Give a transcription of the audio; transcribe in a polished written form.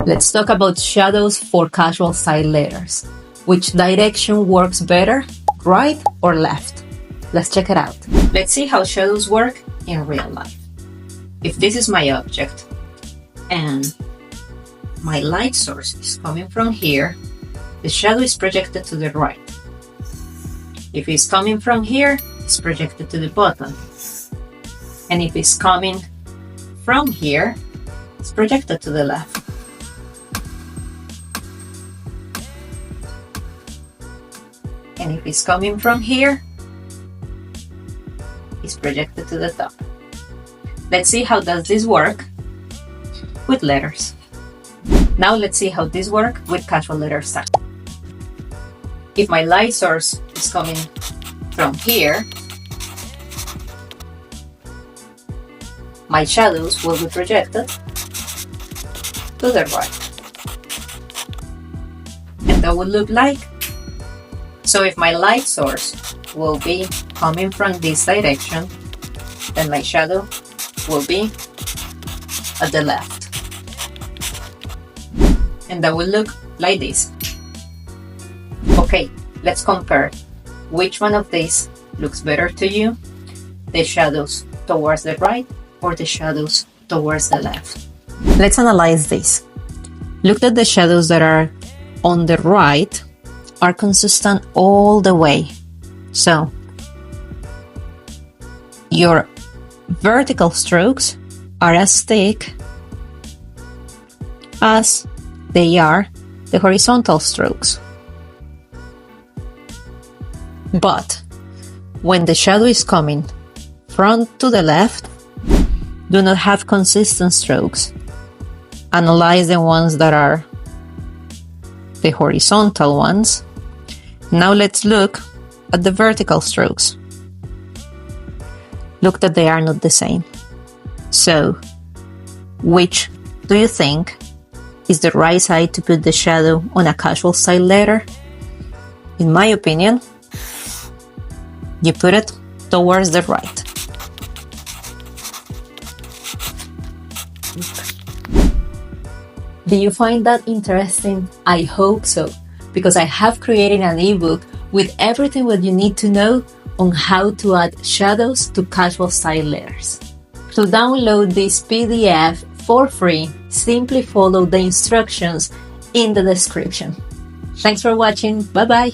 Let's talk about shadows for casual style letters. Which direction works better, right or left? Let's check it out. Let's see how shadows work in real life. If this is my object and my light source is coming from here, the shadow is projected to the right. If it's coming from here, it's projected to the bottom. And if it's coming from here, it's projected to the left. And if it's coming from here, it's projected to the top. Let's see how does this work with letters. Now let's see how this works with casual letter style. If my light source is coming from here, my shadows will be projected to the right. And that would look like, so if my light source will be coming from this direction, then my shadow will be at the left. And that will look like this. Okay, let's compare which one of these looks better to you, the shadows towards the right or the shadows towards the left. Let's analyze this. Look at the shadows that are on the right are consistent all the way. So your vertical strokes are as thick as they are the horizontal strokes. But when the shadow is coming from to the left, do not have consistent strokes. Analyze the ones that are the horizontal ones. Now let's look at the vertical strokes. Look that they are not the same. So, which do you think is the right side to put the shadow on a casual style letter? In my opinion, you put it towards the right. Do you find that interesting? I hope so, because I have created an ebook with everything that you need to know on how to add shadows to casual style letters. To download this PDF for free, simply follow the instructions in the description. Thanks for watching. Bye bye.